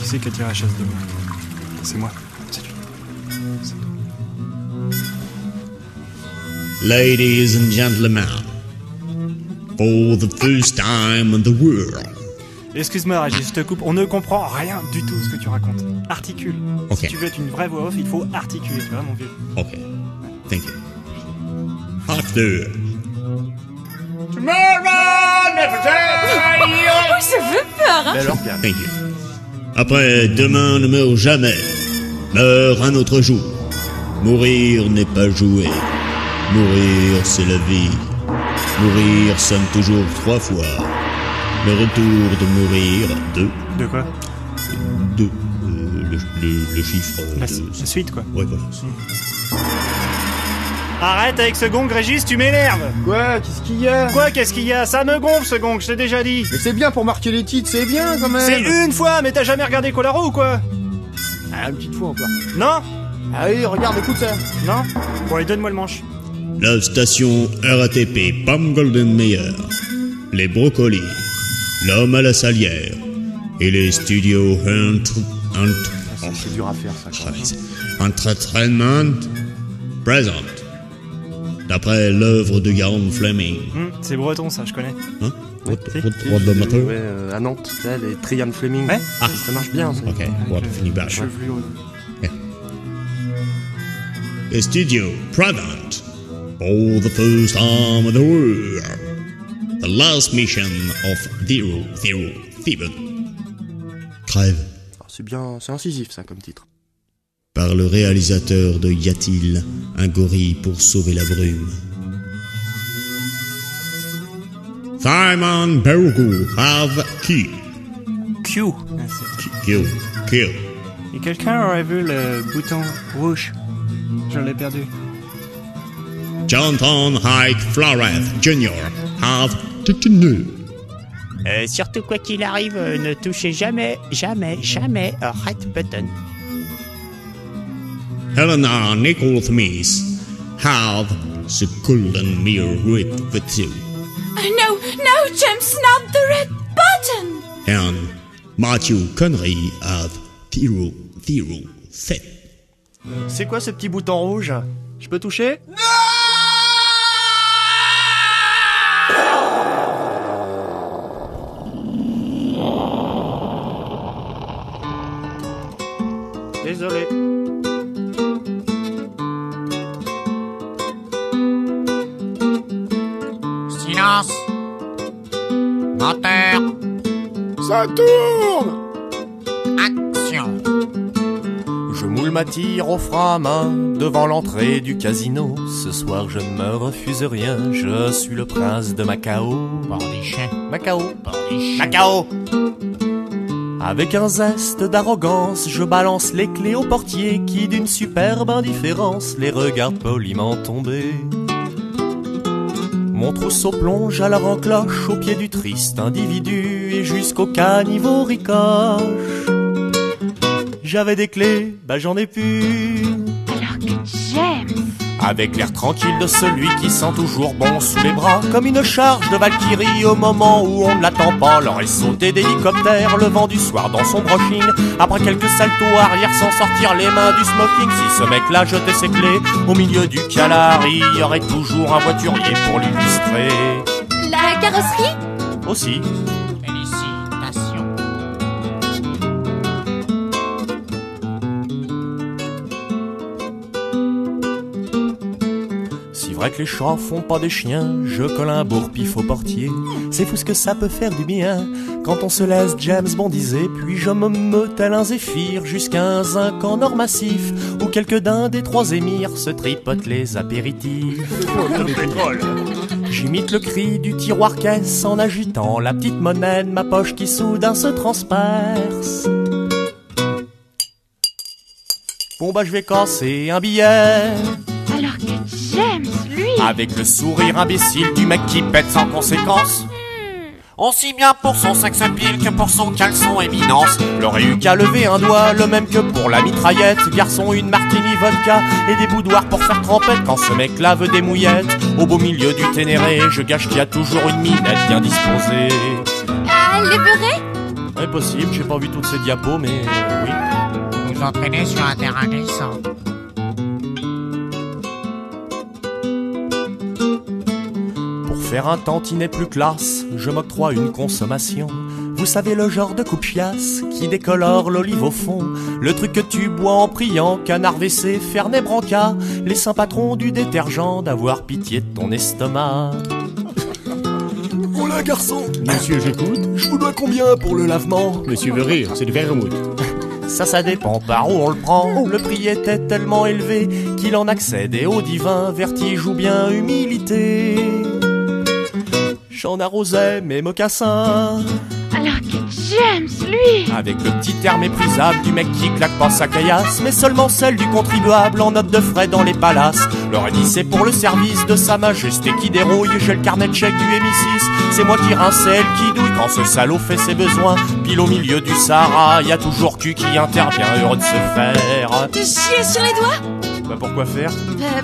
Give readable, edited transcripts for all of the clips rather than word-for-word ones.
Qui c'est qui a tiré la chasse de l'eau? C'est moi. C'est lui. Ladies and gentlemen, for the first time in the world. Excuse-moi, Régis, je te coupe. On ne comprend rien du tout ce que tu racontes. Articule. Ok. Si tu veux être une vraie voix off, il faut articuler, tu vois, mon vieux. Okay, thank you. After. Oh, ça fait peur, hein. Alors, bien. Thank you. Après, demain ne meurt jamais. Meurt un autre jour. Mourir n'est pas jouer. Mourir, c'est la vie. Mourir sonne toujours 3 fois. Le retour de mourir, 2. De quoi? 2. Le chiffre. La de- suite, quoi. Ouais, voilà. Arrête avec ce gong, Régis, tu m'énerves. Quoi? Qu'est-ce qu'il y a? Quoi, qu'est-ce qu'il y a? Ça me gonfle, ce gong, je t'ai déjà dit. Mais c'est bien pour marquer les titres, c'est bien quand même. C'est une fois, mais t'as jamais regardé Colaro ou quoi? Ah, une petite fois encore. Non? Ah oui, regarde, écoute ça. Non? Bon, allez, donne-moi le manche. La station RATP Pam Golden Meyer, les brocolis, l'homme à la salière et les studios C'est dur à faire ça quand même. Entertainment Present. D'après l'œuvre de Guillaume Fleming. C'est breton, ça, je connais. Hein? Ouais, What the matter? Ouais, à Nantes, tu sais, les Trian Fleming. Ouais. Ah, ça marche bien. Ça. Ok, what finit bien. Chevelu. Les studios Present. For the first time in the world. The last mission of 007. Crève. Ah, c'est bien, c'est incisif ça comme titre. Par le réalisateur de Y a-t-il un gorille pour sauver la brume? Simon Perugu have key. Q. Kill. Et quelqu'un aurait vu le bouton rouge? Je l'ai perdu. Jonathan Hike Flores Jr. have détenu. Surtout quoi qu'il arrive, ne touchez jamais au right button. Helena Nicole Smith have the golden mirror with you. No, James, not the red button. And Matthew Connery have 007. C'est quoi ce petit bouton rouge? Je peux toucher? Désolé. Silence. Moteur. Ça tourne! Action. Je moule ma tire au frein à main devant l'entrée du casino. Ce soir je ne me refuse rien, je suis le prince de Macao. Bordichin. Macao. Macao. Avec un zeste d'arrogance, je balance les clés au portier qui d'une superbe indifférence les regarde poliment tomber. Mon trousseau plonge alors en cloche au pied du triste individu et jusqu'au caniveau ricoche. J'avais des clés, bah j'en ai plus. Alors que James... Avec l'air tranquille de celui qui sent toujours bon sous les bras, comme une charge de Valkyrie au moment où on ne l'attend pas. L'aurait sauté d'hélicoptère le vent du soir dans son brushing. Après quelques saltos arrière sans sortir les mains du smoking. Si ce mec-là jetait ses clés au milieu du Kalahari, il y aurait toujours un voiturier pour l'illustrer. La carrosserie? Aussi. Félicitations. C'est vrai que les chats font pas des chiens, je colle un bourre-pif au portier. C'est fou ce que ça peut faire du bien quand on se laisse James Bondiser. Puis je me meut tel un zéphyr jusqu'à un zinc en or massif, où quelques-uns des 3 émirs se tripotent les apéritifs. J'imite le cri du tiroir caisse en agitant la petite monnaie de ma poche qui soudain se transperce. Bon bah je vais casser un billet. Alors que James, lui... Avec le sourire imbécile du mec qui pète sans conséquence. Aussi bien pour son sex appeal que pour son caleçon éminence. L'aurait eu qu'à lever un doigt, le même que pour la mitraillette. Garçon, une martini vodka et des boudoirs pour faire trempette. Quand ce mec-là veut des mouillettes, au beau milieu du Ténéré, je gâche qu'il y a toujours une minette bien disposée. Ah, les beurrés? Ouais, possible, j'ai pas vu toutes ces diapos, mais oui. Vous entraînez sur un terrain glissant. Pour faire un tantinet plus classe, je m'octroie une consommation. Vous savez le genre de coupe-chiasse qui décolore l'olive au fond. Le truc que tu bois en priant, canard WC, Fernet Branca. Les saints patrons du détergent, d'avoir pitié de ton estomac. Oh là garçon! Monsieur, j'écoute. Je vous dois combien pour le lavement? Monsieur veut rire, c'est du vermouth. Ça dépend par où on le prend. Le prix était tellement élevé qu'il en accèdait au divin vertige ou bien humilité. J'en arrosais mes mocassins. Alors que James, lui... Avec le petit air méprisable du mec qui claque pas sa caillasse, mais seulement celle du contribuable en note de frais dans les palaces. Leur a dit c'est pour le service de sa majesté qui dérouille. J'ai le carnet de chèque du MI6, c'est moi qui rince elle qui douille quand ce salaud fait ses besoins. Pile au milieu du Sahara, y a toujours Q qui intervient, heureux de se faire. Te chier sur les doigts? Bah pourquoi faire?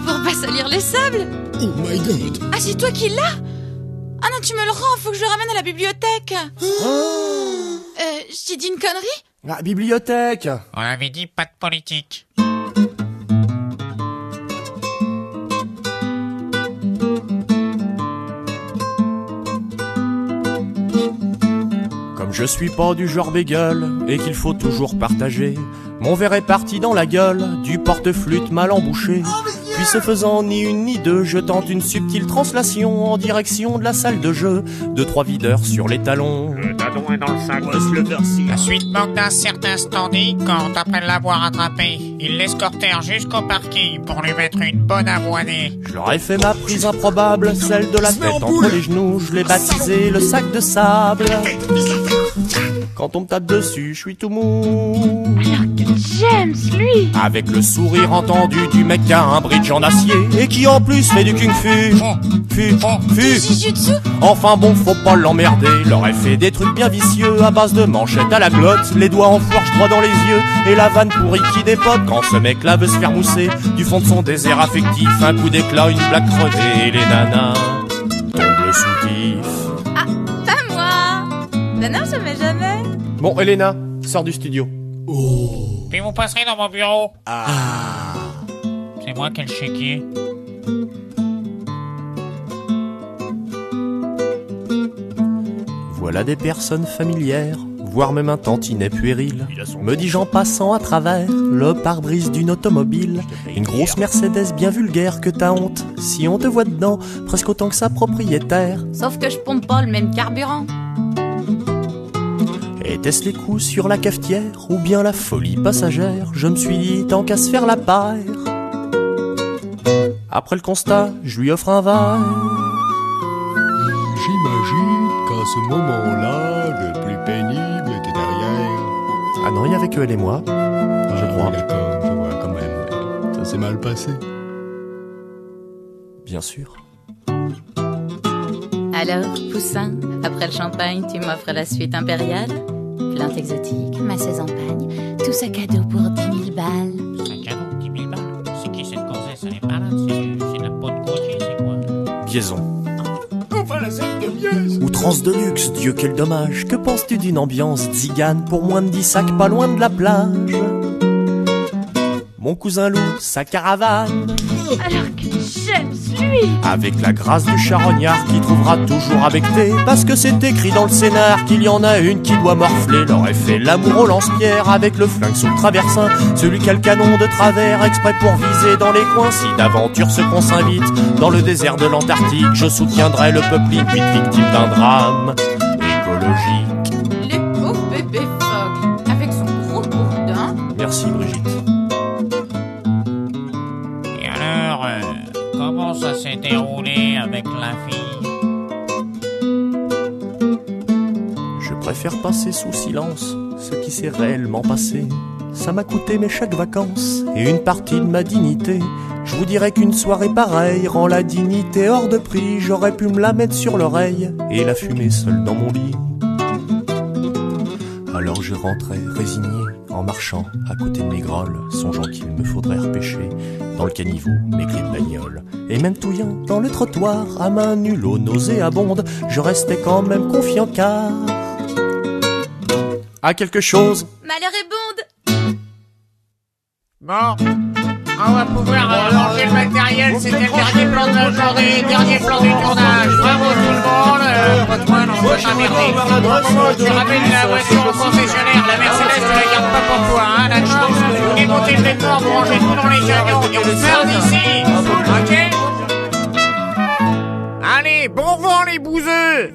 Pour pas salir les sables. Oh my god. Ah, c'est toi qui l'as? Ah non, tu me le rends, faut que je le ramène à la bibliothèque. Je t'ai dit une connerie? La bibliothèque. On avait dit pas de politique. Comme je suis pas du genre bégueule et qu'il faut toujours partager, mon verre est parti dans la gueule du porte-flûte mal embouché. Puis ce faisant ni une ni deux, je tente une subtile translation en direction de la salle de jeu. 2-3 videurs sur les talons. Le dadon est dans le sac. La suite manque d'un certain standing quand, après l'avoir attrapé, ils l'escortèrent jusqu'au parking pour lui mettre une bonne avoinée. Je leur ai fait ma prise improbable, celle de la tête entre les genoux. Je l'ai baptisé le sac de sable. Quand on me tape dessus, je suis tout mou. Alors que James, lui... Avec le sourire entendu du mec qui a un bridge en acier et qui en plus fait du kung-fu. Du jujutsu? Enfin bon, faut pas l'emmerder. Leur ai fait des trucs bien vicieux à base de manchettes à la glotte, les doigts en fourche droit dans les yeux et la vanne pourrie qui dépote quand ce mec-là veut se faire mousser du fond de son désert affectif. Un coup d'éclat, une blague crevée et les nanas tombent le soutif. Ah, pas moi. Ben non, jamais. Bon, Elena, sors du studio. Puis vous passerez dans mon bureau. C'est moi qui ai le chéquier. Voilà des personnes familières, voire même un tantinet puéril, me dis-je en passant à travers le pare-brise d'une automobile. Une grosse Mercedes bien vulgaire que t'as honte si on te voit dedans, presque autant que sa propriétaire. Sauf que je pompe pas le même carburant. Était-ce les coups sur la cafetière ou bien la folie passagère? Je me suis dit tant qu'à se faire la paire. Après le constat, je lui offre un verre. J'imagine qu'à ce moment-là, le plus pénible était derrière. Ah non, il y avait que elle et moi, je crois. D'accord, je vois quand même. Ouais. Ça s'est mal passé. Bien sûr. Alors, Poussin, après le champagne, tu m'offres la suite impériale? Plante exotique, masseuse en pagne, tout ça cadeau pour 10 000 balles. Un cadeau, 10 000 balles. C'est qui cette gonzesse? Elle est malade, c'est de la peau de Gauthier, c'est quoi? Biaison. Outrance de luxe, Dieu quel dommage. Que penses-tu d'une ambiance zigane pour moins de 10 sacs pas loin de la plage? Mon cousin loue sa caravane Alors que James, lui... avec la grâce du charognard qui trouvera toujours abecté, parce que c'est écrit dans le scénar qu'il y en a une qui doit morfler. Leur ai fait l'amour au lance-pierre avec le flingue sous le traversin, celui qui a le canon de travers exprès pour viser dans les coins. Si d'aventure ce qu'on s'invite dans le désert de l'Antarctique, je soutiendrai le peuple inuit victime d'un drame écologique. Le pauvre bébé phoque, avec son gros bourdin. Merci Brigitte. Et alors, comment ça s'est déroulé avec la fille? Je préfère passer sous silence ce qui s'est réellement passé. Ça m'a coûté mes chèques vacances et une partie de ma dignité. Je vous dirais qu'une soirée pareille rend la dignité hors de prix. J'aurais pu me la mettre sur l'oreille et la fumer seule dans mon lit. Alors je rentrais résigné en marchant à côté de mes grolles, songeant qu'il me faudrait repêcher dans le caniveau mes clés de bagnole. Et même touillant dans le trottoir à main nulle aux nauséabondes, je restais quand même confiant car à quelque chose. Malheur et Bond. Bon, on va pouvoir ranger le matériel. C'était le dernier plan de la journée, dernier plan du tournage. Bravo tout le monde. Votre non, pas t'emmerder. Tu ramènes la voiture au concessionnaire. La Mercedes, tu la gardes pas pour toi, hein, la chance. Vous démontez le décor, vous rangez tout dans les camions et on part d'ici. Ok? Allez, bon vent les bouseux.